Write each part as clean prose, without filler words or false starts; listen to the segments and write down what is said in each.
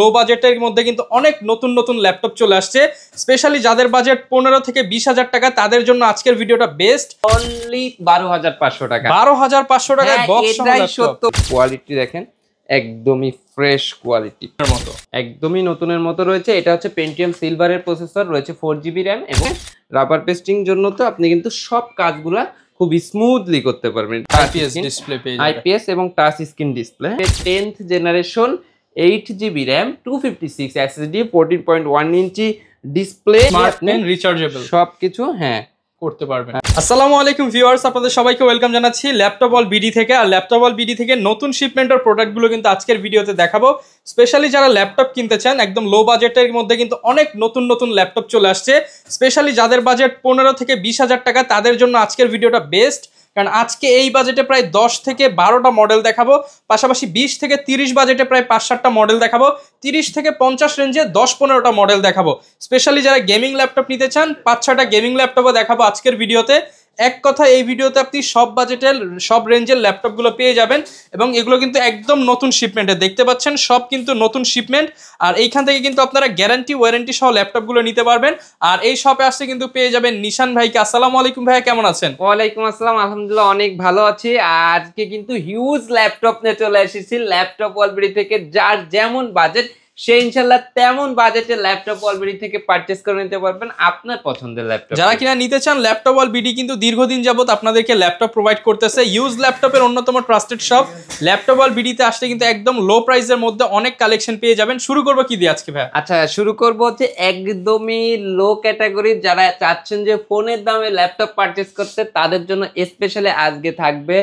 লো বাজেটের মধ্যে কিন্তু অনেক নতুন নতুন ল্যাপটপ চলে আসছে। স্পেশালি যাদের বাজেট 15 থেকে 20,000 টাকা তাদের জন্য আজকের ভিডিওটা বেস্ট। অনলি 12,500 টাকা। 12,500 টাকায় বক্স সহ ল্যাপটপ। কোয়ালিটি দেখেন একদমই ফ্রেশ কোয়ালিটির মতো, একদমই নতুনের মতো রয়েছে। এটা হচ্ছে পেন্টিয়াম সিলভারের প্রসেসর, রয়েছে 4GB র্যাম এবং রাবার পেস্টিং জন্য তো আপনি কিন্তু সব কাজগুলা খুব স্মুথলি করতে পারবেন। আইপিএস ডিসপ্লে পেয়ে যাবেন, আইপিএস এবং touch screen display. 10th generation 8GB RAM 256 SSD 14.1 inch display, smart pen rechargeable সবকিছু হ্যাঁ করতে পারবেন। আসসালামু আলাইকুম ভিউয়ার্স, আপনাদের সবাইকে ওয়েলকাম জানাচ্ছি ল্যাপটপ ওয়াল বিডি থেকে। আর ল্যাপটপ ওয়াল বিডি থেকে নতুন শিপমেন্টের প্রোডাক্টগুলো কিন্তু আজকের ভিডিওতে দেখাবো। স্পেশালি যারা ল্যাপটপ কিনতে চান একদম লো বাজেটের মধ্যে কিন্তু অনেক নতুন নতুন ল্যাপটপ চলে আসছে। স্পেশালি যাদের বাজেট 15 থেকে 20,000 টাকা তাদের জন্য আজকের ভিডিওটা বেস্ট, কারণ আজকে এই বাজেটে প্রায় 10 থেকে 12টা মডেল দেখাবো, পাশাপাশি 20 থেকে 30 বাজেটে প্রায় 5-7টা মডেল দেখাবো, 30 থেকে 50 রেঞ্জে 10-15টা মডেল দেখাবো। স্পেশালি যারা গেমিং ল্যাপটপ নিতে চান 5-6টা গেমিং ল্যাপটপও দেখাবো আজকের ভিডিওতে। এক কথা এই ভিডিওতে আপনি সব বাজেটের সব রেঞ্জের ল্যাপটপগুলো পেয়ে যাবেন এবং এগুলো কিন্তু একদম নতুন শিপমেন্টে দেখতে পাচ্ছেন, সব কিন্তু নতুন শিপমেন্ট। আর এইখান থেকে কিন্তু আপনারা গ্যারান্টি ওয়ারেন্টি সহ ল্যাপটপগুলো নিতে পারবেন। আর এই শপে আসতে কিন্তু পেয়ে যাবেন নিশান ভাইকে। আসসালামু আলাইকুম ভাইয়া, কেমন আছেন? ওয়ালাইকুম আসসালাম, আলহামদুলিল্লাহ অনেক ভালো আছি। আজকে কিন্তু হিউজ ল্যাপটপ নিয়ে চলে এসেছি ল্যাপটপ ওয়ালবিডি থেকে। যার যেমন বাজেট সে ইনশাল্লাহ তেমন বাজেটের ল্যাপটপ ওয়ালবিডি থেকে পারচেজ করে নিতে পারবেন আপনার পছন্দের ল্যাপটপ। যারা কিনা নিতে চান ল্যাপটপ ওয়ালবিডি কিন্তু দীর্ঘদিন যাবত আপনাদেরকে ল্যাপটপ প্রোভাইড করতেছে। ইউজ ল্যাপটপের অন্যতম ট্রাস্টেড শপ ল্যাপটপ ওয়ালবিডিতে আসলে কিন্তু একদম লো প্রাইসের মধ্যে অনেক কালেকশন পেয়ে যাবেন। শুরু করবো কি দিয়ে আজকে ভাই? আচ্ছা, শুরু করবো হচ্ছে একদমই লো ক্যাটাগরি যারা চাচ্ছেন যে ফোনের দামে ল্যাপটপ পারচেজ করতে, তাদের জন্য স্পেশালি আজকে থাকবে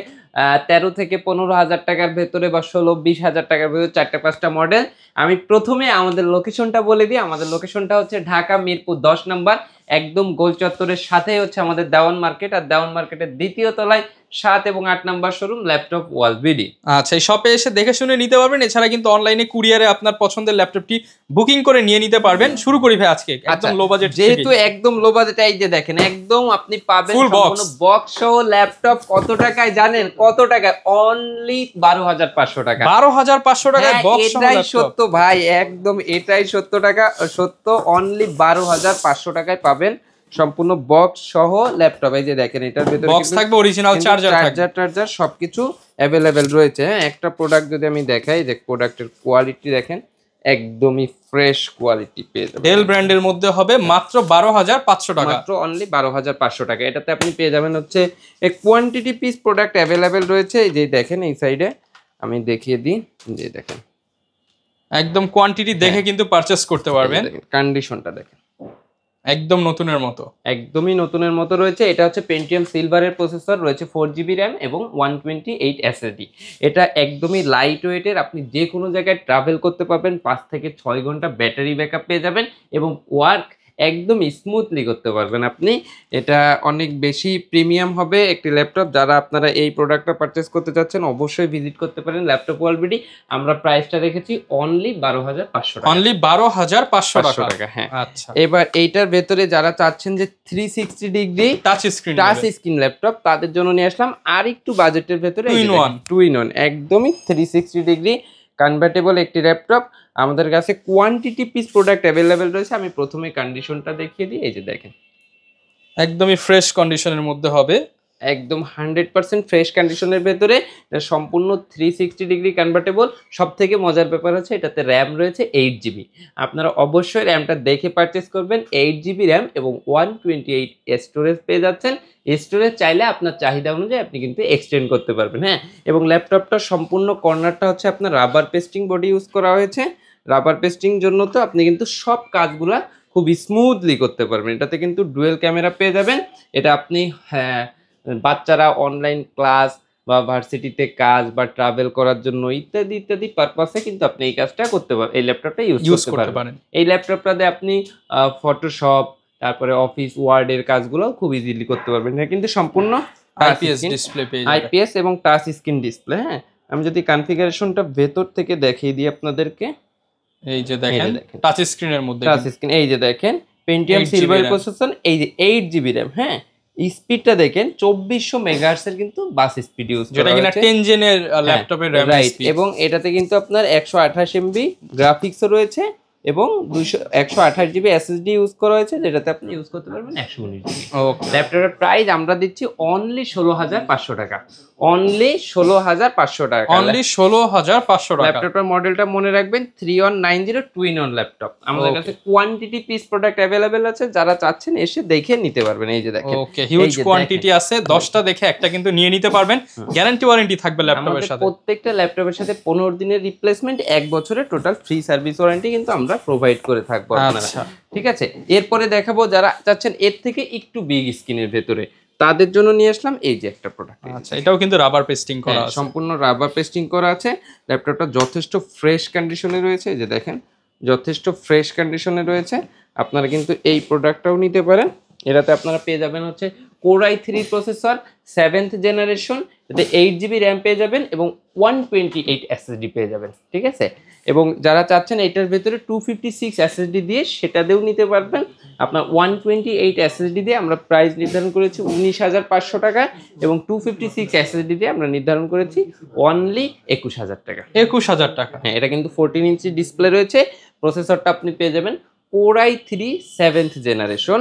13 থেকে 15,000 টাকার ভেতরে বা 16-20,000 টাকার ভেতরে 4-5টা মডেল। আমি প্রথমে আমাদের লোকেশনটা বলে দিই। আমাদের লোকেশনটা হচ্ছে ঢাকা মিরপুর 10 নম্বর, একদম গোল চত্বরের সাথেই হচ্ছে আমাদের দেওয়ান মার্কেট। আর দেওয়ান মার্কেটের দ্বিতীয় তলায় 7 এবং 8 নম্বর শোরুম ল্যাপটপ ওয়ালবিডি। আচ্ছা, এই শপে এসে দেখে শুনে নিতে পারবেন। এছাড়া কিন্তু অনলাইনে কুরিয়ারে আপনার পছন্দের ল্যাপটপটি বুকিং করে নিয়ে নিতে পারবেন। শুরু করি ভাই আজকে একদম লো বাজেট, যেহেতু একদম লো বাজেট। এই যে দেখেন একদম আপনি পাবেন সম্পূর্ণ বক্স সহ ল্যাপটপ। কত টাকায় জানেন? কত টাকায়? অনলি 12,500 টাকা। 12,500 টাকায় বক্স সহ এটাই ল্যাপটপ। সত্য ভাই, একদম এটাই সত্য টাকা সত্য। অনলি 12,500 টাকায় পাবেন সম্পূর্ণ বক্স সহ ল্যাপটপ। এই যে দেখেন এটার ভিতরে বক্স থাকবে, অরিজিনাল চার্জার সবকিছু অ্যাভেলেবেল রয়েছে। একটা প্রোডাক্ট যদি আমি দেখাই, যে প্রোডাক্টের কোয়ালিটি দেখেন একদমই ফ্রেশ কোয়ালিটি পেয়ে যাবেন। ডেল ব্র্যান্ডের মধ্যে হবে মাত্র 12,500 টাকা, মাত্র অনলি 12,500 টাকা। এটাতে আপনি পেয়ে যাবেন হচ্ছে কোয়ান্টিটি পিস প্রোডাক্ট অ্যাভেলেবেল রয়েছে। এই যে দেখেন এই সাইডে আমি দেখিয়ে দিই, যে দেখেন একদম কোয়ান্টিটি দেখে কিন্তু পারচেজ করতে পারবেন। কন্ডিশনটা দেখেন একদম নতুনের মতো, একদমই নতুনের মতো রয়েছে। এটা হচ্ছে পেন্টিয়াম সিলভারের প্রসেসর, রয়েছে 4GB র্যাম এবং 128 SSD। এটা একদমই লাইট ওয়েটের, আপনি যে কোনো জায়গায় ট্রাভেল করতে পারবেন। 5 থেকে 6 ঘন্টা ব্যাটারি ব্যাকআপ পেয়ে যাবেন এবং ওয়ার্ক একদম স্মুথলি করতে পারবেন আপনি। এটা অনেক বেশি প্রিমিয়াম হবে একটি ল্যাপটপ। যারা আপনারা এই প্রোডাক্টটা পারচেস করতে চাচ্ছেন অবশ্যই ভিজিট করতে পারেন ল্যাপটপ ওয়ালবিডি। আমরা প্রাইসটা রেখেছি অনলি 12,500 টাকা। অনলি 12,500 টাকা। হ্যাঁ, আচ্ছা। এবার এইটার ভেতরে যারা চাচ্ছেন যে 360 ডিগ্রি টাচ স্ক্রিন ল্যাপটপ, তাদের জন্য নিয়ে আসলাম আর একটু বাজেটের ভেতরে 2-in-1 একদমই 360 ডিগ্রি কনভার্টেবল একটি ল্যাপটপ। আমাদের কাছে কোয়ান্টিটি পিস প্রোডাক্ট অ্যাভেলেবেল রয়েছে। আমি প্রথমে কন্ডিশনটা দেখিয়ে দিই। এই যে দেখেন একদমই ফ্রেশ কন্ডিশনের মধ্যে হবে, একদম 100% ফ্রেশ কন্ডিশনের ভেতরে, সম্পূর্ণ 360 ডিগ্রি কনভার্টেবল। সব থেকে মজার ব্যাপার হচ্ছে এটাতে র্যাম রয়েছে 8GB। আপনারা অবশ্যই র্যামটা দেখে পারচেস করবেন। 8GB র্যাম এবং 128 স্টোরেজ পেয়ে যাচ্ছেন। স্টোরেজ চাইলে আপনার চাহিদা অনুযায়ী আপনি কিন্তু এক্সটেন্ড করতে পারবেন। হ্যাঁ, এবং ল্যাপটপটা সম্পূর্ণ কর্নারটা হচ্ছে আপনার রাবার পেস্টিং বডি ইউজ করা হয়েছে। রাবার পেস্টিং জন্য তো আপনি কিন্তু সব কাজগুলা খুব স্মুথলি করতে পারবেন। এটাতে কিন্তু ডুয়েল ক্যামেরা পেয়ে যাবেন। এটা আপনি বাচ্চারা অনলাইন ক্লাস বা ভার্সিটিতে কাজ বা ট্রাভেল করার জন্য ইত্যাদি ইত্যাদি পারপাসে কিন্তু আপনি এই কাজটা করতে পারবেন, এই ল্যাপটপটা ইউজ করতে পারেন। এই ল্যাপটপটাতে আপনি ফটোশপ, তারপরে অফিস ওয়ার্ডের কাজগুলো খুব ইজিলি করতে পারবেন। কিন্তু সম্পূর্ণ আইপিএস এবং টাচ স্ক্রিন ডিসপ্লে। হ্যাঁ, আমি যদি কনফিগারেশনটা ভেতর থেকে দেখিয়ে দিই আপনাদেরকে। এই যে দেখেন টাচ স্ক্রিনের মধ্যে, টাচ স্ক্রিন। এই যে দেখেন পেন্টিয়াম সিলভার প্রসেসর, এই যে 8GB র্যাম। হ্যাঁ, স্পিডটা দেখেন 2400 মেগাহার্টজ এর কিন্তু বাস স্পিড ইউজ করা হয়েছে, যেটা কিনা 10 জেনের ল্যাপটপের র‍্যাম স্পিড। এবং এটাতে কিন্তু আপনার 128 এমবি গ্রাফিক্সও রয়েছে এবং 128 জিবি এসএসডি ইউজ করা হয়েছে, যেটাতে আপনি ইউজ করতে পারবেন 119 জিবি। ল্যাপটপের প্রাইস আমরা দিচ্ছি অনলি 16500 টাকা, অনলি 16500 টাকা, অনলি 16500 টাকা। ল্যাপটপের মডেলটা মনে রাখবেন 3190 টুইন অন ল্যাপটপ। আমাদের কাছে কোয়ান্টিটি পিস প্রোডাক্ট অ্যাভেলেবেল আছে, যারা চাচ্ছেন এসে দেখে নিতে পারবেন। এই যে দেখেন ওকে, হিউজ কোয়ান্টিটি আছে, 10টা দেখে একটা কিন্তু নিয়ে নিতে পারবেন। গ্যারান্টি ওয়ারেন্টি থাকবে ল্যাপটপের সাথে, প্রত্যেকটা ল্যাপটপের সাথে 15 দিনের রিপ্লেসমেন্ট, 1 বছরের টোটাল ফ্রি সার্ভিস ওয়ারেন্টি কিন্তু আমরা প্রোভাইড করে থাকবো আপনারা। ঠিক আছে, এরপরে দেখাবো যারা চাচ্ছেন এর থেকে একটু বিগ স্ক্রিনের ভেতরে, তাদের জন্য নিয়ে আসলাম এই যে একটা প্রোডাক্ট। আচ্ছা, এটাও কিন্তু রাবার পেস্টিং করা আছে, সম্পূর্ণ রাবার পেস্টিং করা আছে। ল্যাপটপটা যথেষ্ট ফ্রেশ কন্ডিশনে রয়েছে, এই যে দেখেন যথেষ্ট ফ্রেশ কন্ডিশনে রয়েছে। আপনারা কিন্তু এই প্রোডাক্টটাও নিতে পারেন। এটাতে আপনারা পেয়ে যাবেন হচ্ছে Core i3 processor 7th generation, এতে 8 জিবি র্যাম পেয়ে যাবেন এবং 128 এসএসডি পেয়ে যাবেন। ঠিক আছে, এবং যারা চাচ্ছেন এটার ভেতরে 256 এসএসডি দিয়ে সেটা দিয়েও নিতে পারবেন। আপনার 128 এসএসডি দিয়ে আমরা প্রাইস নির্ধারণ করেছি 19500 টাকা এবং 256 এসএসডি দিয়ে আমরা নির্ধারণ করেছি অনলি 21000 টাকা। 21000 টাকা। হ্যাঁ, এটা কিন্তু 14 ইঞ্চি ডিসপ্লে রয়েছে। প্রসেসরটা আপনি পেয়ে যাবেন Core i3 7th জেনারেশন।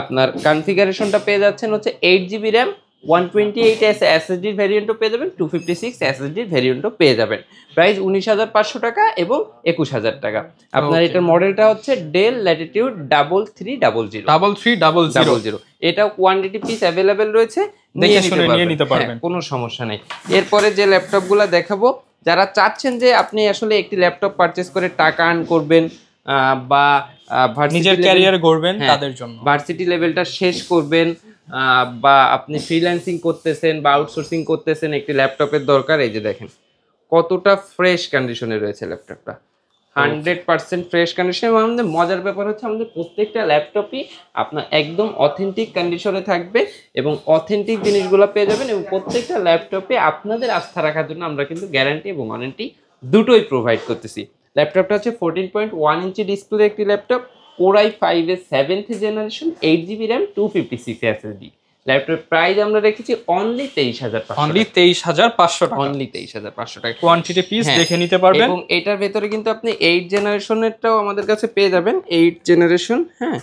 আপনার কনফিগারেশনটা পেয়ে যাচ্ছেন হচ্ছে 8 জিবি র্যাম, 128 এসএসডির ভ্যারিয়েন্টও পেয়ে যাবেন, 256 এসএসডির ভ্যারিয়েন্টও পেয়ে যাবেন। প্রাইস 19500 টাকা এবং 21000 টাকা। আপনার এটার মডেলটা হচ্ছে ডেল ল্যাটিটিউড 3300। এটা কোয়ান্টিটি পিস অ্যাভেলেবেল রয়েছে, নিয়ে নিতে পারবেন, কোনো সমস্যা নেই। এরপরে যে ল্যাপটপগুলো দেখাবো, যারা চাচ্ছেন যে আপনি আসলে একটি ল্যাপটপ পারচেজ করে টাকা আর্ন করবেন বা নিজের ক্যারিয়ার গড়বেন, তাদের জন্য ভার্সিটি লেভেলটা শেষ করবেন, বা আপনি ফ্রিল্যান্সিং করতেছেন বা আউটসোর্সিং করতেছেন, একটি ল্যাপটপের দরকার। এই যে দেখেন কতটা ফ্রেশ কন্ডিশনে রয়েছে ল্যাপটপটা, 100% ফ্রেশ কন্ডিশন। এবং আমাদের মজার ব্যাপার হচ্ছে আমাদের প্রত্যেকটা ল্যাপটপই আপনার একদম অথেন্টিক কন্ডিশনে থাকবে এবং অথেন্টিক জিনিসগুলো পেয়ে যাবেন। এবং প্রত্যেকটা ল্যাপটপে আপনাদের আস্থা রাখার জন্য আমরা কিন্তু গ্যারান্টি এবং ওয়ারেন্টি দুটোই প্রোভাইড করতেছি। ল্যাপটপটা হচ্ছে 14.1 ইঞ্চি ডিসপ্লে একটি ল্যাপটপ, Core i5 এর 7th generation, 8 GB RAM, 256 SSD. ল্যাপটপের প্রাইস আমরা রেখেছি অনলি 23500, অনলি 23500 টাকা, অনলি 23500 টাকা। কোয়ান্টিটি পিস দেখে নিতে পারবেন। এবং এটার ভেতরে কিন্তু আপনি 8 জেনারেশনেরটাও আমাদের কাছে পেয়ে যাবেন, 8 জেনারেশন। হ্যাঁ,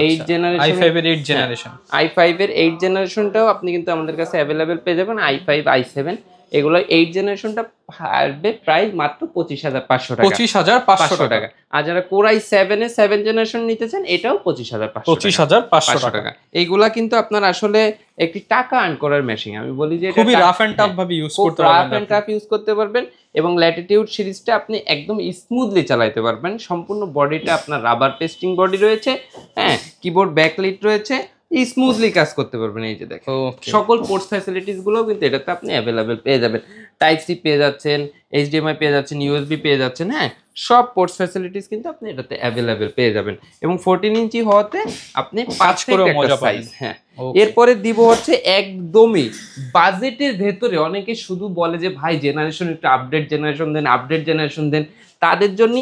8 জেনারেশন, i5 এর 8 জেনারেশন, i5 এর 8 জেনারেশনটাও আপনি কিন্তু আমাদের কাছে অ্যাভেলেবেল পেয়ে যাবেন। i5 i7 এগুলো 8 জেনারেশনটা পারবে প্রাইস মাত্র 25500 টাকা, 25500 টাকা। আর যারা Core i7 এর 7 জেনারেশন নিতে চান এটাও 25500 টাকা। এইগুলা কিন্তু আপনার আসলে একটি টাকা আর্ন করার মেশিন। আমি বলি যে খুবই রাফ এন্ড টাফ ভাবে ইউজ করতে পারবেন, রাফ এন্ড টাফ ইউজ করতে পারবেন। এবং ল্যাটিটিউড সিরিজটা আপনি একদম স্মুথলি চালাতে পারবেন। সম্পূর্ণ বডিটা আপনার রাবার পেস্টিং বডি রয়েছে, হ্যাঁ, কিবোর্ড ব্যাকলাইট রয়েছে, স্মুথলি কাজ করতে পারবেন। এই যে দেখো সকল পোর্টস ফ্যাসিলিটিস গুলো কিন্তু এটাতে আপনি অ্যাভেলেবেল পেয়ে যাবেন। টাইপ সি পেয়ে যাচ্ছেন, এইচডিএমআই পেয়ে যাচ্ছেন, ইউএসবি পেয়ে যাচ্ছেন। হ্যাঁ, সব পোর্টস ফ্যাসিলিটিস কিন্তু আপনি এটাতে অ্যাভেলেবেল পেয়ে যাবেন। এবং 14 ইঞ্চি হওয়াতে আপনি কাজ করে মজা পাবেন। হ্যাঁ, এরপরে দিব হচ্ছে একদমই বাজেটের ভেতরে। অনেকে শুধু বলে যে ভাই জেনারেশন একটু আপডেট জেনারেশন দেন, আপডেট জেনারেশন দেন। তাদের জন্য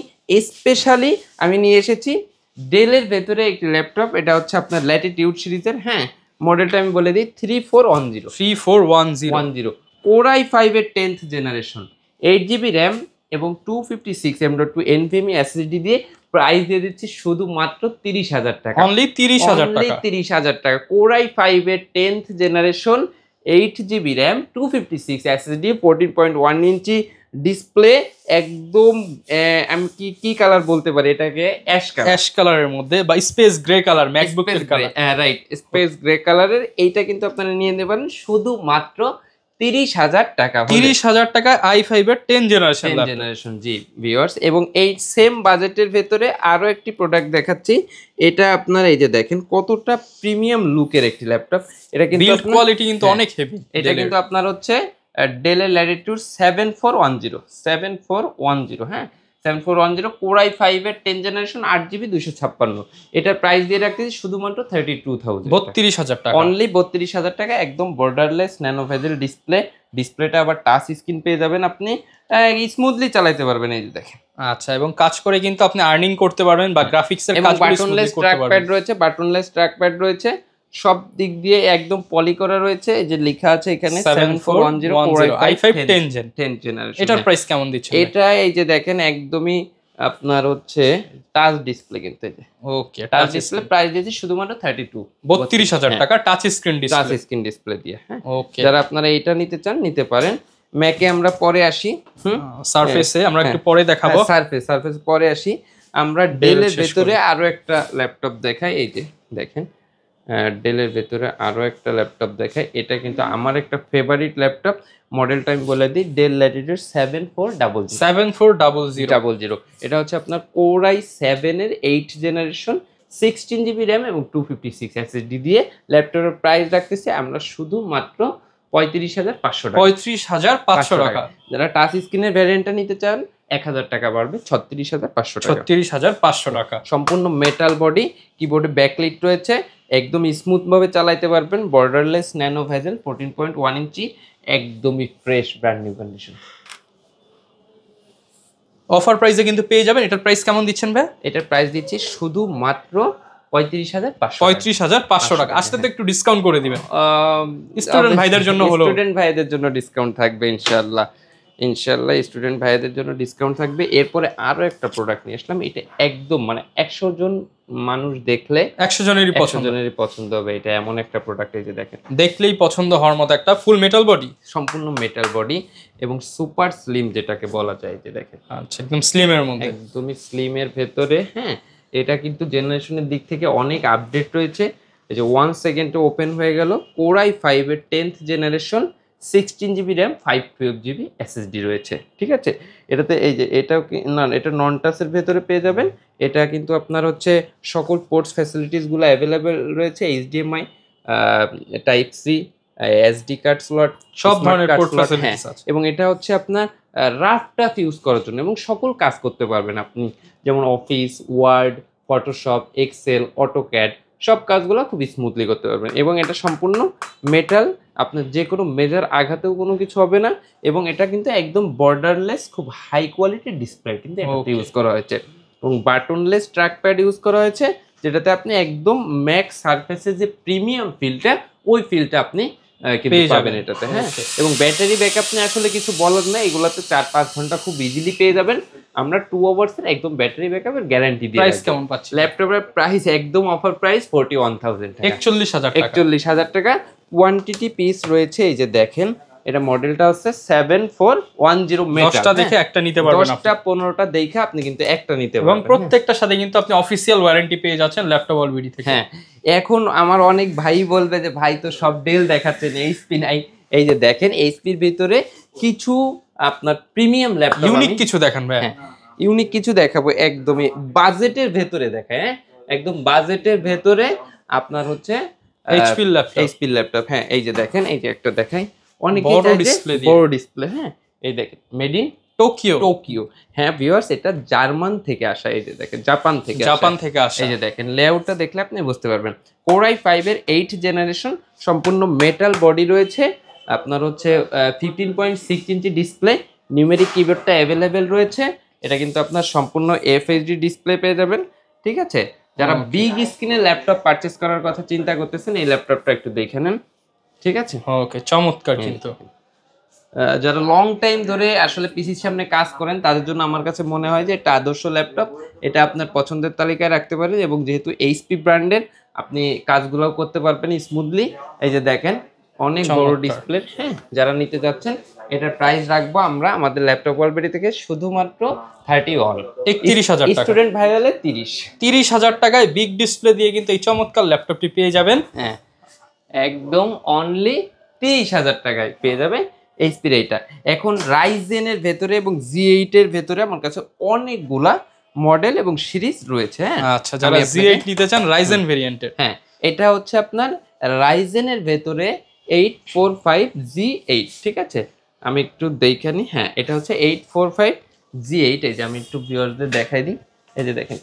স্পেশালি আমি নিয়ে এসেছি ডেলের ভেতরে একটি ল্যাপটপ। এটা হচ্ছে আপনার ল্যাটিটিউড সিরিজের। হ্যাঁ, মডেলটা আমি বলে দিই 3410 Core i5 এর 10th জেনারেশন, 8 জিবি র্যাম এবং 256 M.2 NVMe SSD দিয়ে প্রাইস দিয়ে দিচ্ছি শুধুমাত্র 30000 টাকা, অনলি 30000 টাকা, 30000 টাকা। Core i5 এর 10th generation, 8 GB RAM, 256 SSD, 14.1 inch display, একদম আমি কি কালার বলতে পারি এটাকে, অ্যাশ কালারের মধ্যে বা স্পেস গ্রে কালার, ম্যাকবুকের কালার, রাইট, স্পেস গ্রে কালারের। এইটা কিন্তু আপনারা নিয়ে নিতে পারেন শুধুমাত্র 30000 টাকা, 30000 টাকায় i5 এর 10 জেনারেশন। জি ভিউয়ার্স, এবং এই সেম বাজেটের ভেতরে আরো একটি প্রোডাক্ট দেখাচ্ছি। এটা আপনারা এই যে দেখেন কতটা প্রিমিয়াম লুকের একটি ল্যাপটপ। এটা কিন্তু বিল্ড কোয়ালিটি কিন্তু অনেক হেভি। এটা কিন্তু আপনার হচ্ছে ডেলের ল্যাটিটিউড 7410। হ্যাঁ, 7410 Core i5 এর 10 জেনারেশন, 8 জিবি 256। এটার প্রাইস দিয়ে রাখতেছি শুধুমাত্র 32000 টাকা, অনলি 32000 টাকা। একদম বর্ডারলেস ন্যানো ভেজেল ডিসপ্লেটা আবার টাচ স্ক্রিন পেয়ে যাবেন, আপনি স্মুথলি চালাতে পারবেন। এই যে দেখেন, আচ্ছা, এবং কাজ করে কিন্তু আপনি আর্নিং করতে পারবেন বা গ্রাফিক্সের কাজগুলো বাটনলেস ট্র্যাকপ্যাড রয়েছে, সব দিক দিয়ে একদম পলি করা রয়েছে, এই যে লেখা আছে এখানে 7410 i5 10 জেন। 10 জেনারেশন। এটার প্রাইস কেমন দিচ্ছেন? এটা এই যে দেখেন একদমই আপনার হচ্ছে টাচ ডিসপ্লে, কিন্তু এই যে ওকে টাচ ডিসপ্লে প্রাইস দিয়েছি শুধুমাত্র 32,000 টাকা touch screen display, touch screen display দিয়ে। হ্যাঁ, ওকে। যারা আপনারা এটা নিতে চান নিতে পারেন। ম্যাকে আমরা পরে আসি, সারফেসে আমরা একটু পরে দেখাবো। সারফেস পরে আসি। আমরা ডেলের ভেতরে আরো একটা ল্যাপটপ দেখাই, এই যে দেখেন ডেলের ভেতরে আরো একটা ল্যাপটপ দেখাই। এটা কিন্তু আমার একটা ফেভারিট ল্যাপটপ, মডেলটা আমি বলে দিই, ডেল ল্যাটিটিউড 7400। এটা হচ্ছে আপনার Core i7 এর 8 জেনারেশন, 16 জিবি র্যাম এবং 256 এসএসডি দিয়ে ল্যাপটপের প্রাইস রাখতেছি আমরা শুধুমাত্র 35,500 টাকা। 35,500 টাকা। যারা টাচ স্ক্রিনের ভ্যারিয়েন্টটা নিতে চান 1000 টাকা বাড়বে, 36,500 টাকা। 36,500 টাকা। সম্পূর্ণ মেটাল বডি, কিবোর্ডে ব্যাকলাইট রয়েছে, একদম স্মুথ ভাবে চালাতে পারবেন। বর্ডারলেস ন্যানো ভেজেল 14.1 ইঞ্চি, একদমই fresh brand new condition. Offer প্রাইসে কিন্তু পেয়ে যাবেন। এটার প্রাইস কেমন দিচ্ছেন ভাই? এটার প্রাইস দিচ্ছি শুধুমাত্র 35,500 টাকা। আসতে তো একটু ডিসকাউন্ট করে দিবেন, স্টুডেন্ট ভাইদের জন্য হলো। স্টুডেন্ট ভাইদের জন্য ডিসকাউন্ট থাকবে ইনশাআল্লাহ, স্টুডেন্ট ভাইদের জন্য ডিসকাউন্ট থাকবে। এরপরে আরো একটা প্রোডাক্ট নিয়ে আসলাম, এটা একদম মানে 100 জন মানুষ দেখলে 100 জনেরই পছন্দ হবে। এটা এমন একটা প্রোডাক্ট, এই যে দেখেন দেখলেই পছন্দ হওয়ার মতো একটা ফুল মেটাল বডি, সম্পূর্ণ মেটাল বডি এবং সুপার স্লিম যেটাকে বলা যায়, যে দেখেন আচ্ছা একদম স্লিমের মধ্যে, একদমই স্লিমের ভেতরে। হ্যাঁ, এটা কিন্তু জেনারেশনের দিক থেকে অনেক আপডেট রয়েছে। এই যে 1 সেকেন্ডে ওপেন হয়ে গেল। Core i5 এর 10th generation, 16 GB RAM, 512 GB SSD রয়েছে। ঠিক আছে, এটাতে এই যে এটাও না, এটা নন টাচের ভেতরে পেয়ে যাবেন। এটা কিন্তু আপনার হচ্ছে সকল পোর্টস ফ্যাসিলিটিসগুলো অ্যাভেলেবেল রয়েছে, HDMI, type C, SD card slot, সব ধরনের পোর্ট ফ্যাসিলিটিস আছে। এবং এটা হচ্ছে আপনার রাফ টাফ ইউজ করার জন্য এবং সকল কাজ করতে পারবেন আপনি, যেমন office, word, Photoshop, Excel, AutoCAD, সব কাজগুলো খুব স্মুথলি করতে পারবেন। এবং এটা সম্পূর্ণ মেটাল, আপনার যে কোনো মেজার আঘাতেও কোনো কিছু হবে না। এবং এটা কিন্তু একদম বর্ডারলেস, খুব হাই কোয়ালিটির ডিসপ্লে কিন্তু এটাতে ইউজ করা হয়েছে। এবং বাটনলেস ট্র্যাকপ্যাড ইউজ করা হয়েছে, যেটাতে আপনি একদম ম্যাক সারফেসের যে প্রিমিয়াম ফিলটা, ওই ফিলটা আপনি কিন্তু পাবেন এটাতে। হ্যাঁ, এবং ব্যাটারি ব্যাকআপ নিয়ে আসলে কিছু বলার নেই, এগুলোতে 4-5 ঘন্টা খুব ইজিলি পেয়ে যাবেন। আমরা 2 আওয়ার্সের একদম ব্যাটারি ব্যাকআপের গ্যারান্টি দিই। প্রাইস কেমন পাচ্ছেন? ল্যাপটপের প্রাইস একদম অফার প্রাইস 41,000 টাকা, 41,000 টাকা। কোয়ান্টিটি পিস রয়েছে, এই যে দেখেন এটা মডেলটা হচ্ছে 7410 মেটা। 10টা দেখে একটা নিতে পারবেন, 10টা 15টা দেখে আপনি কিন্তু একটা নিতে পারবেন। এবং প্রত্যেকটার সাথে কিন্তু আপনি অফিশিয়াল ওয়ারেন্টি পেয়ে যাচ্ছেন ল্যাপটপ অল বিডি থেকে। হ্যাঁ, এখন আমার অনেক ভাই বলবে যে ভাই তো সব ডেল দেখাচ্ছেন, এইচপি নাই। এই যে দেখেন এইচপির ভিতরে কিছু আপনার প্রিমিয়াম ল্যাপটপ, ইউনিক কিছু দেখান ভাই। ইউনিক কিছু দেখাবো, একদমই বাজেটের ভেতরে দেখায়। হ্যাঁ, একদম বাজেটের ভেতরে আপনার হচ্ছে এইচপি ল্যাপটপ। হ্যাঁ, এই যে দেখেন, এই যে একটা দেখাই, অনেক বড় ডিসপ্লে। হ্যাঁ, এই দেখেন মেড ইন টোকিও। হ্যাঁ ভিউয়ার্স, এটা জার্মান থেকে আসা, এই যে দেখেন জাপান থেকে আসা। এই যে দেখেন লেআউটটা দেখলে আপনি বুঝতে পারবেন। Core i5 এর 8 জেনারেশন, সম্পূর্ণ মেটাল বডি রয়েছে, আপনার হচ্ছে 15.6 ইঞ্চি ডিসপ্লে, নিউমেরিক কিবোর্ডটা অ্যাভেলেবেল রয়েছে। এটা কিন্তু আপনার সম্পূর্ণ এফএইচডি ডিসপ্লে পেয়ে যাবেন। ঠিক আছে, যারা বিগ স্ক্রিনের ল্যাপটপ পারচেজ করার কথা চিন্তা করতেছেন, এই ল্যাপটপটা একটু দেখে নেন। ঠিক আছে, ওকে, চমৎকার। কিন্তু যারা লং টাইম ধরে আসলে পিসির সামনে কাজ করেন, তাদের জন্য আমার কাছে মনে হয় যে এটা আদর্শ ল্যাপটপ। এটা আপনার পছন্দের তালিকায় রাখতে পারেন, এবং যেহেতু এইচপি ব্র্যান্ডের, আপনি কাজগুলোও করতে পারবেন স্মুথলি। এই যে দেখেন অনেক বড় ডিসপ্লে। হ্যাঁ, যারা নিতে যাচ্ছেন, এটার প্রাইস রাখবো আমরা আমাদের ল্যাপটপ ওয়ালবেরি থেকে শুধুমাত্র 31,000 টাকা। স্টুডেন্ট ভাই হলে 30,000 টাকায় বিগ ডিসপ্লে দিয়ে কিন্তু এই চমৎকার ল্যাপটপটি পেয়ে যাবেন। হ্যাঁ, একদম অনলি 30,000 টাকায় পেয়ে যাবে এইচপির এইটা। এখন রাইজেনের ভেতরে এবং জি8 এর ভেতরে আমার কাছে অনেকগুলা মডেল এবং সিরিজ রয়েছে। আচ্ছা, যারা জি8 নিতে চান রাইজেন ভেরিয়েন্টের, হ্যাঁ, এটা হচ্ছে আপনার রাইজেনের ভেতরে 845G8। ঠিক আছে, আমি একটু দেখে নিই। হ্যাঁ, এটা হচ্ছে 845G8। এই যে আমি একটু ভিউয়ারদের দেখাই দিই, এই যে দেখেন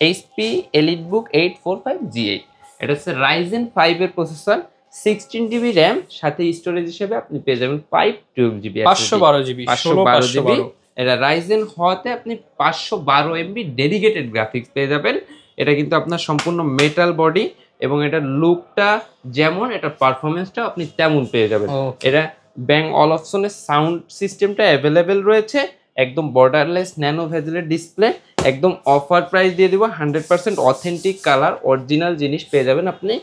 এইচপি এলিটবুক 845G8। এটা হচ্ছে রাইজেন 5 এর প্রসেসর, 16 জিবি র্যাম, সাথে স্টোরেজ হিসেবে আপনি পেয়ে যাবেন 512 জিবি, 512 জিবি। এটা রাইজেন হওয়াতে আপনি 512 MB ডেডিকেটেড গ্রাফিক্স পেয়ে যাবেন। এটা কিন্তু আপনার সম্পূর্ণ মেটাল বডি এবং এটার লুকটা যেমন, এটার পারফরমেন্সটা আপনি তেমন পেয়ে যাবেন। এটা ব্যাং অলফসনের সাউন্ড সিস্টেমটা অ্যাভেলেবেল রয়েছে, একদম বর্ডারলেস ন্যানো ভেজেলের ডিসপ্লে, একদম অফার প্রাইস দিয়ে দিব। 100% অথেন্টিক কালার, অরিজিনাল জিনিস পেয়ে যাবেন আপনি।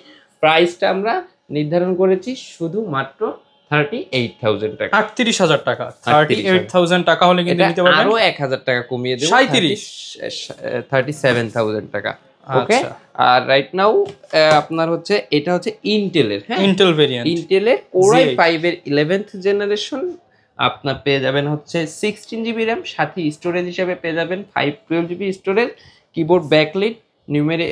প্রাইসটা আমরা নির্ধারণ করেছি শুধুমাত্র 38,000 টাকা। 38,000 টাকা, 38,000 টাকা হলে কিন্তু নিতে পারবেন। আরো 1,000 টাকা কমিয়ে দেব, 37,000 টাকা। ওকে, আর রাইট নাও আপনার হচ্ছে এটা হচ্ছে ইন্টেলের, হ্যাঁ ইন্টেল ভেরিয়েন্ট, ইন্টেলের কোরাই 5 এর 11th জেনারেশন। আপনার পেয়ে যাবেন হচ্ছে 16 জিবি র্যাম, সাথে স্টোরেজ হিসেবে পেয়ে যাবেন 512 GB storage, keyboard backlit, numeric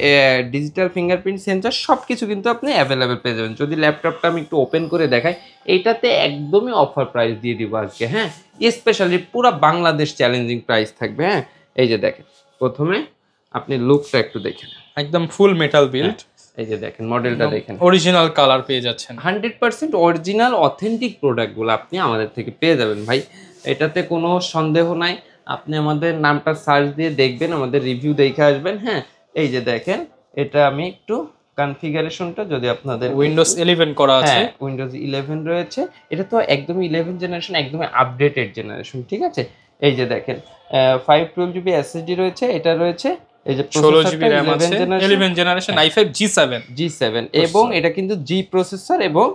digital fingerprint sensor, সব কিছু কিন্তু আপনি অ্যাভেলেবেল পেয়ে যাবেন। যদি ল্যাপটপটা আমি একটু ওপেন করে দেখাই, এইটাতে একদমই অফার প্রাইস দিয়ে দিব আজকে, হ্যাঁ স্পেশালি পুরো বাংলাদেশ চ্যালেঞ্জিং প্রাইস থাকবে। হ্যাঁ এই যে দেখেন, প্রথমে আপনি লুকটা একটু দেখেন, একদম ফুল মেটাল বিল্ড। এই যে দেখেন মডেলটা দেখেন, অরিজিনাল কালার পেয়ে যাচ্ছেন। 100% অরিজিনাল অথেন্টিক প্রোডাক্টগুলো আপনি আমাদের থেকে পেয়ে যাবেন ভাই, এটাতে কোনো সন্দেহ নাই। আপনি আমাদের নামটা সার্চ দিয়ে দেখবেন, আমাদের রিভিউ দেখে আসবেন। হ্যাঁ এই যে দেখেন, এটা আমি একটু কনফিগারেশনটা যদি আপনাদের উইন্ডোজ 11 করা আছে, উইন্ডোজ 11 রয়েছে, এটা তো একদমই 11 জেনারেশন, একদমই আপডেটেড জেনারেশন, ঠিক আছে। এই যে দেখেন 512 জিবি এসএসডি রয়েছে, এটা রয়েছে এই যে 16 জিবি র‍্যাম আছে, 11 জেনারেশন i5 G7 এবং এটা কিন্তু জি প্রসেসর এবং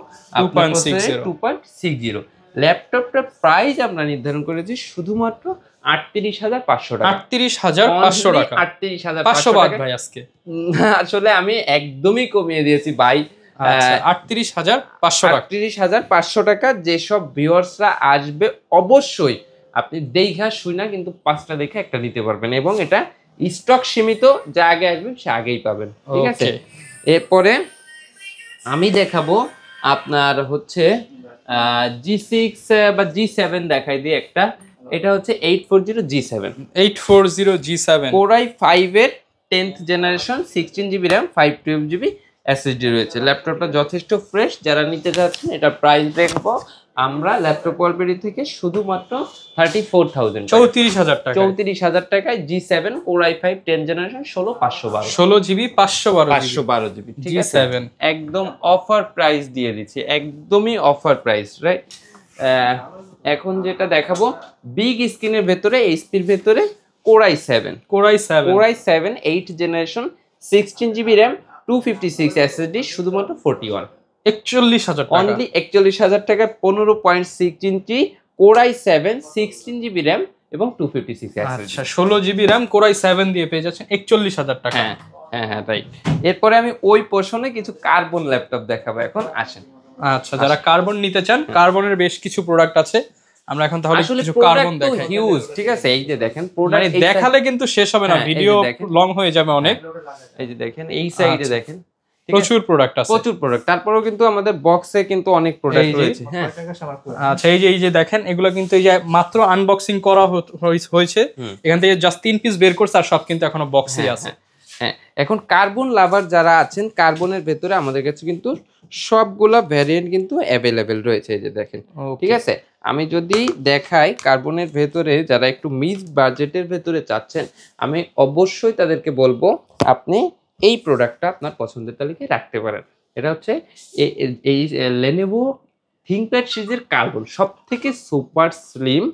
2.60। ল্যাপটপটা প্রাইস আমরা নির্ধারণ করেছি শুধুমাত্র 38,500 টাকা। 38,500 টাকা, 38,500 বাদ টাকা ভাই আজকে। আসলে আমি একদমই কমিয়ে দিয়েছি ভাই, 38,500 টাকা। 38,500 টাকা। যেসব ভিউয়ার্সরা আসবে অবশ্যই আপনি দেখা শুনা কিন্তু 5টা দেখে একটা নিতে পারবেন, এবং এটা স্টক সীমিত, যা আগে আসবেন সে আগেই পাবেন, ঠিক আছে। এরপরে আমি দেখাবো আপনার হচ্ছে G6 বা G7 দেখাই দিই একটা, এটা হচ্ছে 840 G7 কোরাই 5 এর 10th generation, 16 GB RAM, 512 GB SSD রয়েছে। ল্যাপটপটা যথেষ্ট ফ্রেশ, যারা নিতে চাচ্ছেন এটা প্রাইস দেখবো আমরা ল্যাপটপ ওয়ালবেরি থেকে শুধুমাত্র 34,000, 34,000 টাকায় G7 core i 5 10 generation 16 GB 512 GB, ঠিক আছে। একদম অফার প্রাইস দিয়ে দিচ্ছি, একদমই অফার প্রাইস, রাইট। এখন যেটা দেখাবো বিগ স্ক্রিনের ভেতরে, এইচপির ভেতরে core i 7 8 generation, 16 GB RAM, 256 SSD, শুধুমাত্র 41,000 টাকা, অনলি 41,000 টাকা। 15.6 ইঞ্চি কোরাই 7 16 জিবি র্যাম এবং 256 এসএসডি। আচ্ছা 16 জিবি র্যাম কোরাই 7 দিয়ে পেয়ে যাচ্ছেন 41,000 টাকা। হ্যাঁ রাইট। এরপরে আমি ওই পোর্শনে কিছু কার্বন ল্যাপটপ দেখাবো, এখন আসেন। আচ্ছা যারা কার্বন নিতে চান, কার্বনের বেশ কিছু প্রোডাক্ট আছে, আমরা এখন তাহলে কিছু কার্বন দেখাই। হিউজ, ঠিক আছে। এই যে দেখেন প্রোডাক্ট দেখালে কিন্তু শেষ হবে না, ভিডিও লং হয়ে যাবে অনেক। এই যে দেখেন এই সাইডে দেখেন প্রচুর প্রোডাক্ট আছে, প্রচুর প্রোডাক্ট। তারপরেও কিন্তু আমাদের বক্সে কিন্তু অনেক প্রোডাক্ট রয়েছে। হ্যাঁ আচ্ছা এই যে দেখেন, এগুলো কিন্তু এই যে মাত্র আনবক্সিং করা হয়েছে, এখান থেকে জাস্ট 3 পিস বের করছে, আর সব কিন্তু এখনো বক্সেই আছে। হ্যাঁ এখন কার্বন লাভার যারা আছেন, কার্বনের ভেতরে আমাদের কাছে কিন্তু সবগুলা ভ্যারিয়েন্ট কিন্তু অ্যাভেলেবেল রয়েছে, এই যে দেখেন, ঠিক আছে। আমি যদি দেখাই কার্বনের ভেতরে যারা একটু মিড বাজেটের ভেতরে চাচ্ছেন, আমি অবশ্যই তাদেরকে বলবো আপনি এই প্রোডাক্টটা আপনার পছন্দের তালিকায় রাখতে পারেন। এটা হচ্ছে এই লেনোভো থিংকপ্যাড সিরিজের কার্বন, সব থেকে সুপার স্লিম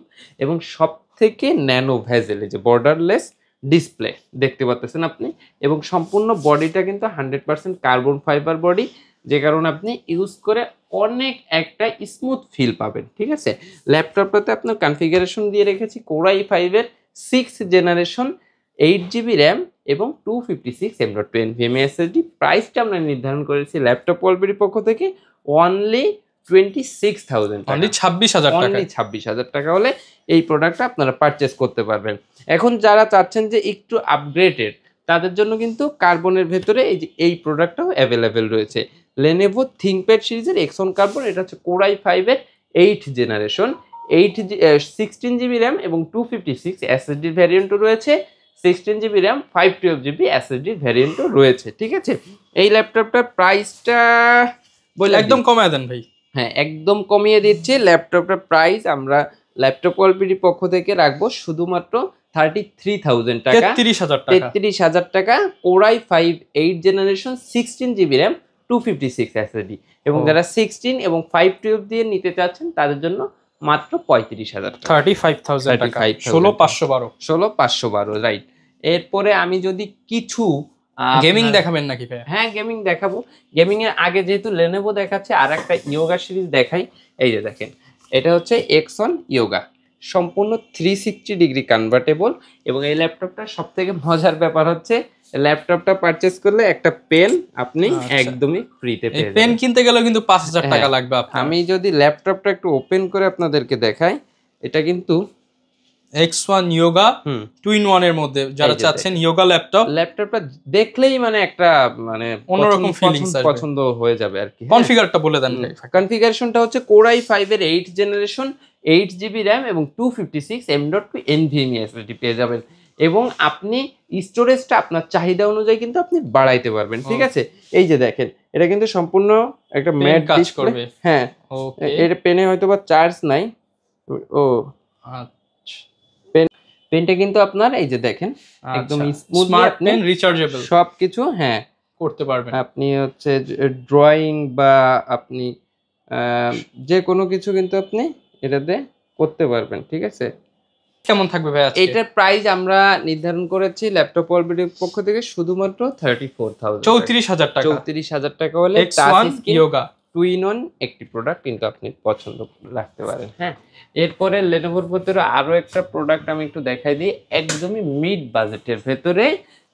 এবং সব থেকে ন্যানো ভেজেল, এই যে বর্ডারলেস ডিসপ্লে দেখতে পাচ্ছেন আপনি, এবং সম্পূর্ণ বডিটা কিন্তু 100% কার্বন ফাইবার বডি, যে কারণে আপনি ইউজ করে অনেক একটা স্মুথ ফিল পাবেন, ঠিক আছে। ল্যাপটপটাতে আপনার কনফিগারেশন দিয়ে রেখেছি কোরাই 5 এর 6 জেনারেশন, 8 জিবি র্যাম এবং 256 M.2 NVMe SSD। প্রাইসটা আমরা নির্ধারণ করেছি ল্যাপটপ ওয়ালবেরির পক্ষ থেকে অনলি 26,000 টাকা, অনলি 26,000 টাকা। অনলি 26,000 টাকা হলে এই প্রোডাক্টটা আপনারা পারচেস করতে পারবেন। এখন যারা চাচ্ছেন যে একটু আপগ্রেডেড, তাদের জন্য কিন্তু কার্বনের ভেতরে এই প্রোডাক্টটাও অ্যাভেলেবেল রয়েছে। লেনোভো থিংকপ্যাড সিরিজের এক্সন কার্বন, এটা হচ্ছে কোরাই 5 এর 8 জেনারেশন, 16 জিবি র্যাম এবং 256 এসএসডি ভ্যারিয়েন্টও রয়েছে, 16 জিবি র্যাম 512 জিবি এসএসডি ভ্যারিয়েন্টও রয়েছে, ঠিক আছে। এই ল্যাপটপটার প্রাইসটা বলে একদম কমায় দেন ভাই। হ্যাঁ একদম কমিয়ে দিচ্ছি। ল্যাপটপটার প্রাইস আমরা ল্যাপটপ ওয়ালবেরির পক্ষ থেকে রাখবো শুধুমাত্র 33,000 টাকা, 33,000 টাকা। Core i5 8 generation 16 GB RAM 256 SSD, এবং যারা 16 এবং 512 দিয়ে নিতে চাচ্ছেন তাদের জন্য মাত্র 35,000 টাকা, 35,000 টাকা, 16,512 রাইট। এরপরে আমি যদি কিছু গেমিং দেখাবেন নাকি ভাই? হ্যাঁ, গেমিং দেখাবো। গেমিং এর আগে যেহেতু Lenovo দেখাচ্ছে, আর একটা ইয়োগা সিরিজ দেখাই। এই যে দেখেন, এটা হচ্ছে X1 ইয়োগা, সম্পূর্ণ 360 ডিগ্রি কনভার্টেবল। এবং এই ল্যাপটপটার সব থেকে মজার ব্যাপার হচ্ছে, ল্যাপটপটা পারচেজ করলে একটা পেন আপনি একদমই ফ্রিতে পেয়ে যাবেন। পেন কিনতে গেলেও কিন্তু 5,000 টাকা লাগবে আপনার। আমি যদি ল্যাপটপটা একটু ওপেন করে আপনাদেরকে দেখাই, এটা কিন্তু X1 ইয়োগা 2-in-1 এর মধ্যে যারা চাচ্ছেন ইয়োগা ল্যাপটপটা দেখলেই মানে একটা মানে অন্যরকম ফিলিংস আসবে, পছন্দ হয়ে যাবে আর কি। কনফিগারটা বলে দেন ভাই। কনফিগারেশনটা হচ্ছে Core i5 এর 8 জেনারেশন 8 জিবি র্যাম এবং 256 M.2 NVMe SSD পেয়ে যাবেন। এবং আপনি স্টোরেজটা আপনার চাহিদা অনুযায়ী কিন্তু আপনি বাড়াইতে পারবেন, ঠিক আছে? এই যে দেখেন, এটা কিন্তু সম্পূর্ণ একটা ম্যাট কাজ ডিসপ্লে। করবে। হ্যাঁ, এর পেনে হয়তোবা চার্জ নাই। ও পেনটা কিন্তু আপনার এই যে দেখেন একদম স্মুথলি আপনি রিচার্জেবল সবকিছু হ্যাঁ করতে পারবেন। আপনি হচ্ছে ড্রয়িং বা আপনি যে কোনো কিছু কিন্তু আপনি এটাতে করতে পারবেন, ঠিক আছে? কেমন থাকবে ভাই আজকে? এটার প্রাইস আমরা নির্ধারণ করেছি ল্যাপটপ ওয়ার্ল্ডের পক্ষ থেকে শুধুমাত্র 34,000, 34,000 টাকা। 34,000 টাকা হলে X1 ইয়োগা 2-in-1 একটি প্রোডাক্ট কিন্তু আপনি পছন্দ রাখতে পারেন। হ্যাঁ, এরপরে Lenovoর ভেতরে আরো একটা প্রোডাক্ট আমি একটু দেখাই দিই, একদমই মিড বাজেটের ভেতরে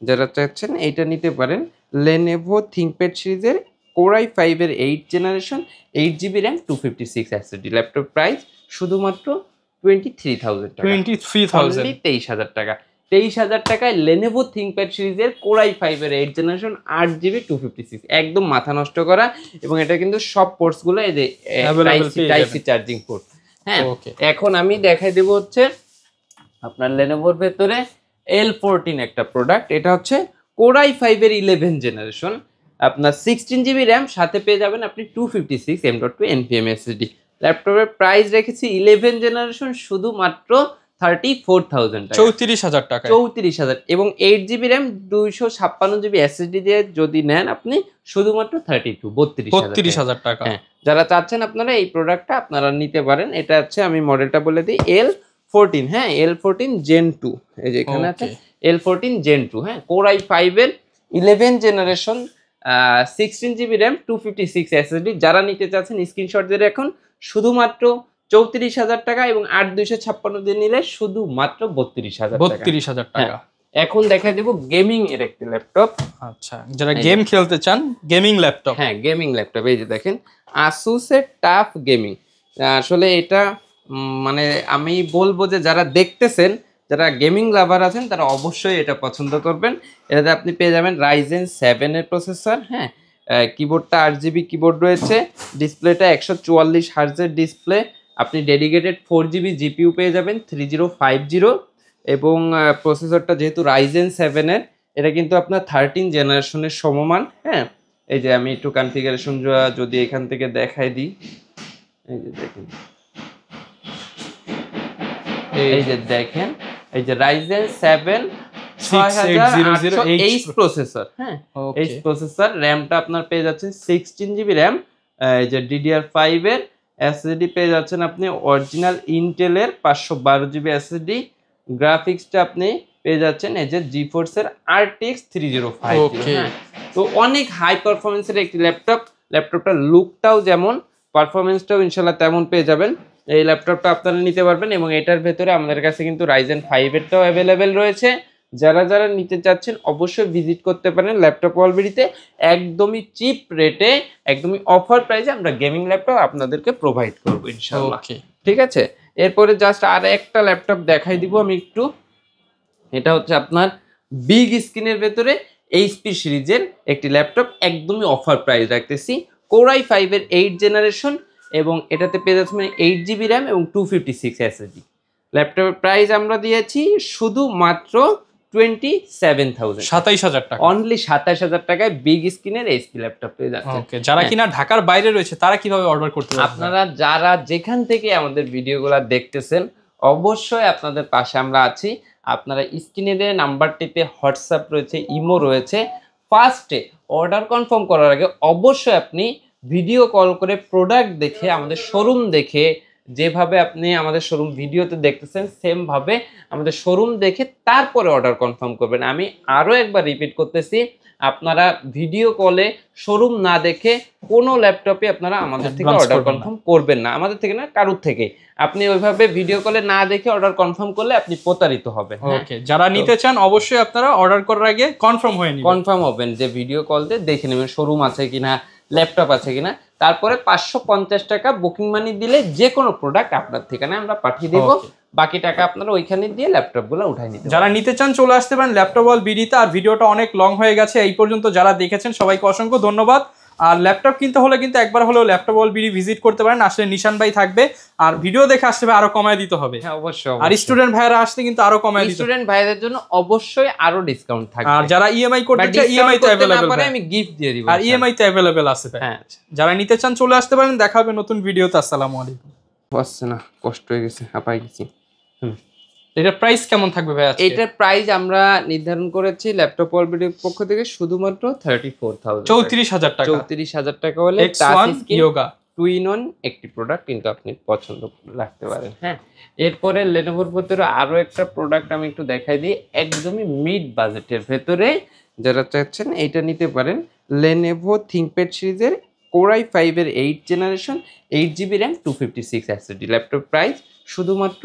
যারা চাচ্ছেন এটা নিতে পারেন। Lenovo ThinkPad সিরিজের Core i5 এর 8 generation 8 GB RAM 256 SSD laptop price শুধুমাত্র 23,000 টাকা, 23,000 টাকা। 23,000 টাকায় Lenovo ThinkPad সিরিজের Core i5 এর 8 জেনারেশন 8 জিবি 256, একদম মাথা নষ্ট করা। এবং এটা কিন্তু সব পোর্টস গুলো এই যে টাইপ সি চার্জিং পোর্ট। হ্যাঁ, এখন আমি দেখাই দেব হচ্ছে আপনার Lenovoর ভেতরে L14 একটা প্রোডাক্ট। এটা হচ্ছে Core i5 এর 11 জেনারেশন, আপনার 16 জিবি র্যাম, সাথে পেয়ে যাবেন আপনি 256 M.2 NVMe SSD। ল্যাপটপের প্রাইস রেখেছি 11 জেনারেশন শুধুমাত্র 34,000 টাকা, 34,000 টাকা, 34,000। এবং 8 জিবি র্যাম 256 জিবি SSD দিয়ে যদি নেন আপনি শুধুমাত্র 32,000 টাকা। হ্যাঁ, যারা চাচ্ছেন আপনারা এই প্রোডাক্টটা আপনারা নিতে পারেন। এটা হচ্ছে আমি মডেলটা বলে দিই, L14। হ্যাঁ, L14 Gen 2, এই যে এখানে আছে L14 Gen 2। হ্যাঁ, Core i5 এর 11 জেনারেশন 16 জিবি র্যাম 256 SSD যারা নিতে চাচ্ছেন স্ক্রিনশট দিয়ে এখন শুধুমাত্র 34,000 টাকা, এবং 8,256 দিয়ে নিলে শুধুমাত্র 32,000 টাকা। এখন দেখাই দেব গেমিং এর একটি ল্যাপটপ। আচ্ছা, যারা গেম খেলতে চান গেমিং ল্যাপটপ। হ্যাঁ, গেমিং ল্যাপটপ। এই যে দেখেন Asus এর টাফ গেমিং। আসলে এটা মানে আমি বলবো যে যারা দেখতেছেন, যারা গেমিং লাভার আছেন তারা অবশ্যই এটা পছন্দ করবেন। এটাতে আপনি পেয়ে যাবেন Ryzen 7 এর প্রসেসর। হ্যাঁ, কিবোর্ডটা 8GB কিবোর্ড রয়েছে, ডিসপ্লেটা 144 হার্টজের ডিসপ্লে, আপনি ডেডিকেটেড 4GB জিপিইউ পেয়ে যাবেন 3050, এবং প্রসেসরটা যেহেতু Ryzen 7 এর, এটা কিন্তু আপনার 13 জেনারেশনের সমমান। হ্যাঁ, এই যে আমি একটু কনফিগারেশন যদি এখান থেকে দেখাই দিই, এই যে দেখেন, এই যে দেখেন, এই যে Ryzen 7 6800H প্রসেসর। হ্যাঁ, H প্রসেসর, র্যামটা আপনার পেয়ে যাচ্ছেন 16 জিবি র্যাম, এই যে DDR5 এর এসএসডি পেয়ে যাচ্ছেন আপনি অরিজিনাল ইন্টেলের 512 জিবি এসএসডি। গ্রাফিক্সটা আপনি পেয়ে যাচ্ছেন এই যে জিফোর্স এর RTX 3050। হ্যাঁ, তো অনেক হাই পারফরমেন্সের একটি ল্যাপটপ। ল্যাপটপটার লুকটাও যেমন, পারফরমেন্সটাও ইনশাল্লাহ তেমন পেয়ে যাবেন। এই ল্যাপটপটা আপনারা নিতে পারবেন, এবং এটার ভেতরে আমাদের কাছে কিন্তু Ryzen 5 এরটাও অ্যাভেলেবেল রয়েছে। যারা যারা নিতে চাচ্ছেন অবশ্যই ভিজিট করতে পারেন ল্যাপটপ ওয়ার্ল্ডবিডিতে। একদমই চিপ রেটে, একদমই অফার প্রাইসে আমরা গেমিং ল্যাপটপ আপনাদেরকে প্রোভাইড করবো ইনশাআল্লাহ। ঠিক আছে, এরপরে জাস্ট আর একটা ল্যাপটপ দেখাই দিব আমি একটু। এটা হচ্ছে আপনার বিগ স্ক্রিনের ভেতরে HP সিরিজের একটি ল্যাপটপ, একদমই অফার প্রাইস রাখতেছি। Core i5 এর 8 জেনারেশন, এবং এটাতে পেয়ে যাচ্ছে 8 জিবি র্যাম এবং 256 SSD। ল্যাপটপের প্রাইস আমরা দিয়েছি শুধুমাত্র 27,000 টাকা, অনলি 27,000 টাকায় বিগ স্ক্রিনের HP ল্যাপটপ পেয়ে যাচ্ছে। ওকে, যারা কিনা ঢাকার বাইরে রয়েছে তারা কিভাবে অর্ডার করতে পারবে? আপনারা যারা যেখান থেকে আমাদের ভিডিওগুলো দেখতেছেন অবশ্যই আপনাদের পাশে আমরা আছি। আপনারা স্ক্রিনে দেওয়া নাম্বারটিতে হোয়াটসঅ্যাপ রয়েছে, ইমো রয়েছে। ফার্স্টে অর্ডার কনফার্ম করার আগে অবশ্যই আপনি ভিডিও কল করে প্রোডাক্ট দেখে, আমাদের শোরুম দেখে, যেভাবে আপনি আমাদের শোরুম ভিডিওতে দেখতেছেন সেমভাবে আমাদের শোরুম দেখে তারপরে অর্ডার কনফার্ম করবেন। আমি আরও একবার রিপিট করতেছি, আপনারা ভিডিও কলে শোরুম না দেখে কোনো ল্যাপটপে আপনারা আমাদের থেকে অর্ডার কনফার্ম করবেন না, আমাদের থেকে না, কারোর থেকে। আপনি ওইভাবে ভিডিও কলে না দেখে অর্ডার কনফার্ম করলে আপনি প্রতারিত হবেন। ওকে, যারা নিতে চান অবশ্যই আপনারা অর্ডার করার আগে কনফার্ম হবেন যে ভিডিও কল দিয়ে দেখে নেবেন শোরুম আছে কিনা, ল্যাপটপ আছে কিনা। তারপরে 550 টাকা বুকিং মানি দিলে যে কোনো প্রোডাক্ট আপনার ঠিকানায় আমরা পাঠিয়ে দেব। বাকি টাকা আপনারা ওইখানে দিয়ে ল্যাপটপগুলো উঠাই নিতে। যারা নিতে চান চলে আসতে পারেন ল্যাপটপ ওয়াল বিডিতে। আর ভিডিওটা অনেক লং হয়ে গেছে, এই পর্যন্ত যারা দেখেছেন সবাইকে অসংখ্য ধন্যবাদ। আর ল্যাপটপ কিনতে হলে কিন্তু একবার হলেও ল্যাপটপ ওয়াল বিডি ভিজিট করতে পারেন, আসলে নিশান ভাই থাকবে। আর ভিডিও দেখে আসতে হবে আরো কমায় দিতে হবে। হ্যাঁ অবশ্যই। আর স্টুডেন্ট ভাইরা আসলে কিন্তু আরো কমায় দিতে হবে। স্টুডেন্ট ভাইদের জন্য অবশ্যই আরো ডিসকাউন্ট থাকবে। আর যারা ইএমআই করতে চায় ইএমআই তে अवेलेबल পারে, আমি গিফট দিয়ে দিব। আর ইএমআই তে अवेलेबल আছে ভাই। হ্যাঁ, যারা নিতে চান চলে আসতে পারেন। দেখা হবে নতুন ভিডিওতে। আসসালামু আলাইকুম। আসছে না, কষ্ট হয়ে গেছে, হাঁপাই গেছি। এটার প্রাইস কেমন থাকবে ভাই আজকে? এটার প্রাইস আমরা নির্ধারণ করেছি ল্যাপটপ ওয়াল বিডির পক্ষ থেকে শুধুমাত্র 34,000 34,000 টাকা। 34,000 টাকা হলে X1 Yoga 2-in-1 একটি প্রোডাক্ট কিন্তু আপনি পছন্দ রাখতে পারেন। হ্যাঁ, এরপরে লেনোভোর ভেতরে আরো একটা প্রোডাক্ট আমি একটু দেখাই দিই, একদমই মিড বাজেটের ভেতরে যারা চাচ্ছেন এটা নিতে পারেন। লেনোভো থিংকপ্যাড সিরিজের Core i5 এর 8th generation 8GB RAM 256 SSD laptop price শুধুমাত্র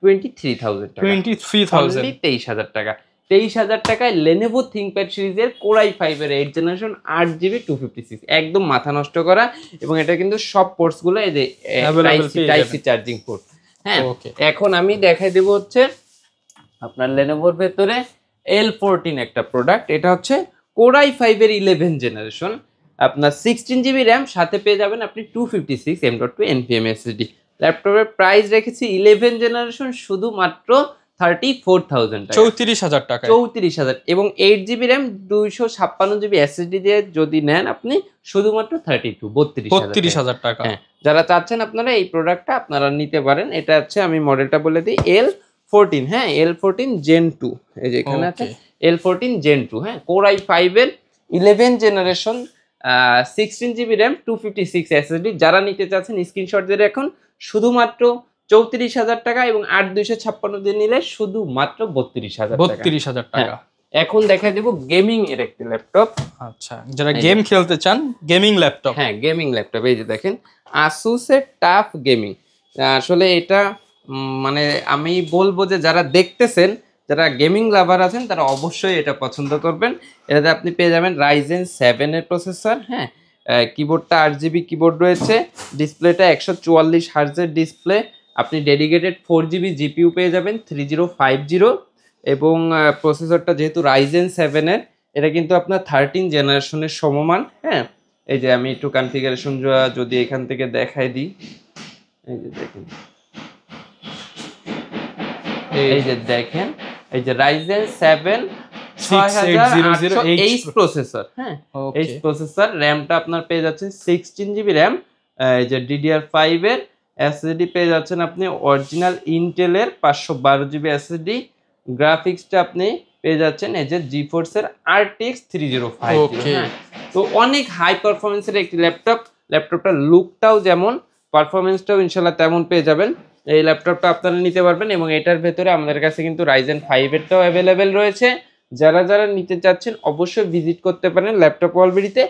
23,000 টাকা। 23,000 টাকা। 23,000 টাকায় লেনোভো থিংকপ্যাড সিরিজের Core i5 এর 8th জেনারেশন 8GB 256, একদম মাথা নষ্ট করা। এবং এটা কিন্তু সব পোর্টস গুলো এই যে টাইপ সি চার্জিং পোর্ট। হ্যাঁ, এখন আমি দেখাই দেব হচ্ছে আপনার লেনোভোর ভেতরে L14 একটা প্রোডাক্ট। এটা হচ্ছে Core i5 এর 11th জেনারেশন, আপনার 16GB RAM, সাথে পেয়ে যাবেন আপনি 256 M.2 NVMe SSD। ল্যাপটপের প্রাইস রেখেছি 11th জেনারেশন শুধুমাত্র 34,000 টাকা। 34,000 টাকা। 34,000 এবং 8GB RAM 256GB SSD দিয়ে যদি নেন আপনি শুধুমাত্র 32,000 টাকা। হ্যাঁ, যারা চাচ্ছেন আপনারা এই প্রোডাক্টটা আপনারা নিতে পারেন। এটা হচ্ছে আমি মডেলটা বলে দিই L14। হ্যাঁ, L14 Gen 2, এই যে এখানে আছে L14 Gen 2। হ্যাঁ, Core i5 এর 11th generation 16GB RAM 256 SSD। যারা নিতে চাচ্ছেন স্ক্রিনশট দিয়ে এখন শুধুমাত্র 34,000 টাকা এবং 8/256 দিয়ে নিলে শুধুমাত্র 32,000 টাকা। এখন দেখা দেব গেমিং এর একটি ল্যাপটপ। আচ্ছা, যারা গেম খেলতে চান গেমিং ল্যাপটপ। হ্যাঁ, গেমিং ল্যাপটপ এই যে দেখেন Asus এর টাফ গেমিং। আসলে এটা মানে আমি বলবো যে যারা দেখতেছেন, যারা গেমিং লাভার আছেন তারা অবশ্যই এটা পছন্দ করবেন। এটাতে আপনি পেয়ে যাবেন Ryzen 7 এর প্রসেসর। হ্যাঁ, কিবোর্ডটা 8GB কিবোর্ড রয়েছে, ডিসপ্লেটা 144 হার্জের ডিসপ্লে। আপনি ডেডিকেটেড 4GB জিপিইউ পেয়ে যাবেন 3050 এবং প্রসেসরটা যেহেতু Ryzen 7 এর, এটা কিন্তু আপনার 13 জেনারেশনের সমমান। হ্যাঁ, এই যে আমি একটু কনফিগারেশন যদি এখান থেকে দেখাই দিই, এই যে দেখেন, এই যে দেখেন, এই যে Ryzen 7 6800H প্রসেসর। হ্যাঁ, H প্রসেসর, র্যামটা আপনার পেয়ে যাচ্ছেন 16GB র্যাম। এই যে DDR5 এর এসএসডি পেয়ে যাচ্ছেন আপনি অরিজিনাল ইন্টেলের 512GB এসএসডি। গ্রাফিক্সটা আপনি পেয়ে যাচ্ছেন এই যে GeForce এর RTX 3050। হ্যাঁ, তো অনেক হাই পারফরমেন্সের একটি ল্যাপটপ। ল্যাপটপটার লুকটাও যেমন, পারফরমেন্সটাও ইনশাল্লাহ তেমন পেয়ে যাবেন। এই ল্যাপটপটা আপনারা নিতে পারবেন এবং এটার ভেতরে আমাদের কাছে কিন্তু Ryzen 5 এরটাও অ্যাভেলেবেল রয়েছে। যারা যারা নিতে চাচ্ছেন অবশ্যই ভিজিট করতে পারেন ল্যাপটপ ওয়াল বিডিতে।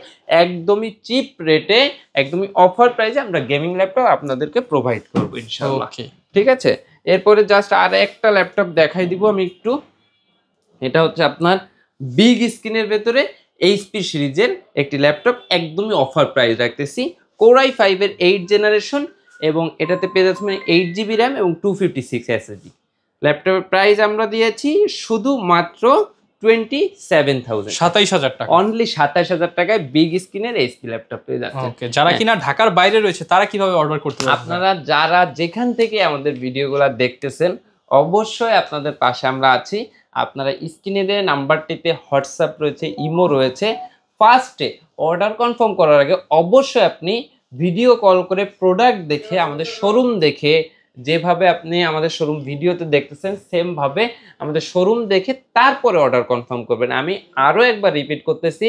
একদমই চিপ রেটে, একদমই অফার প্রাইসে আমরা গেমিং ল্যাপটপ আপনাদেরকে প্রোভাইড করবো ইনশাআল্লাহ। ঠিক আছে, এরপরে জাস্ট আর একটা ল্যাপটপ দেখাই দিব আমি একটু। এটা হচ্ছে আপনার বিগ স্ক্রিনের ভেতরে HP সিরিজের একটি ল্যাপটপ, একদমই অফার প্রাইস রাখতেছি। Core i5 এর 8th জেনারেশন এবং এটাতে পেয়ে যাচ্ছেন 8GB RAM এবং 256 SSD। ল্যাপটপের প্রাইস আমরা দিয়েছি শুধুমাত্র 27,000 টাকা। অনলি 27,000 টাকায় বিগ স্ক্রিনের HP ল্যাপটপ পেয়ে যাচ্ছে। যারা কিনা ঢাকার বাইরে রয়েছে তারা কিভাবে অর্ডার করতে পারবে? আপনারা যারা যেখান থেকে আমাদের ভিডিওগুলো দেখতেছেন অবশ্যই আপনাদের পাশে আমরা আছি। আপনারা স্ক্রিনে দেওয়া নাম্বারটিতে হোয়াটসঅ্যাপ রয়েছে, ইমো রয়েছে। ফার্স্টে অর্ডার কনফার্ম করার আগে অবশ্যই আপনি ভিডিও কল করে প্রোডাক্ট দেখে, আমাদের শোরুম দেখে, যেভাবে আপনি আমাদের শোরুম ভিডিওতে দেখতেছেন সেম ভাবে আমাদের শোরুম দেখে তারপরে অর্ডার কনফার্ম করবেন। আমি আরো একবার রিপিট করতেছি,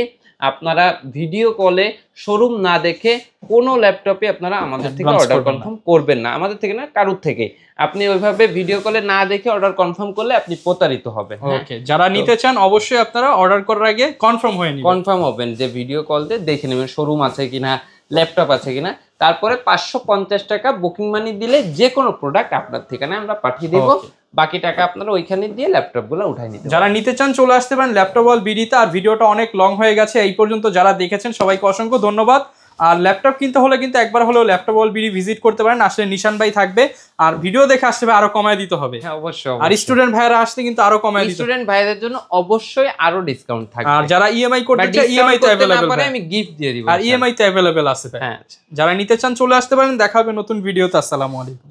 আপনারা ভিডিও কলে শোরুম না দেখে কোনো ল্যাপটপে আপনারা আমাদের থেকে অর্ডার কনফার্ম করবেন না, আমাদের থেকে না কারোর থেকে। আপনি ওইভাবে ভিডিও কলে না দেখে অর্ডার কনফার্ম করলে আপনি প্রতারিত হবেন। ওকে, যারা নিতে চান অবশ্যই আপনারা অর্ডার করার আগে কনফার্ম হবেন যে ভিডিও কল দিয়ে দেখে নেবেন শোরুম আছে কিনা, ল্যাপটপ আছে কিনা। তারপরে 550 টাকা বুকিং মানি দিলে যে কোনো প্রোডাক্ট আপনার ঠিকানায় আমরা পাঠিয়ে দেব, বাকি টাকা আপনারা ওইখানে দিয়ে ল্যাপটপগুলো উঠাই নিতে। যারা নিতে চান চলে আসতে পারেন ল্যাপটপ ওয়াল বিডিতে। আর ভিডিওটা অনেক লং হয়ে গেছে, এই পর্যন্ত যারা দেখেছেন সবাইকে অসংখ্য ধন্যবাদ। আর ল্যাপটপ কিনতে হলে কিন্তু একবার হলেও ল্যাপটপ ওয়াল বিডি ভিজিট করতে পারেন, আসলে নিশান ভাই থাকবে। আর ভিডিও দেখে আসতে হবে আরো কমায় দিতে হবে। হ্যাঁ অবশ্যই। আর স্টুডেন্ট ভাইরা আসতে কিন্তু আরো কমায় দিতে হবে। স্টুডেন্ট ভাইদের জন্য অবশ্যই আরো ডিসকাউন্ট থাকবে। আর যারা ইএমআই করতে চায় ইএমআই তে अवेलेबल পারে, আমি গিফট দিয়ে দিব। আর ইএমআই তে अवेलेबल আছে। হ্যাঁ, যারা নিতে চান চলে আসতে পারেন। দেখা হবে নতুন ভিডিওতে। আসসালামু আলাইকুম।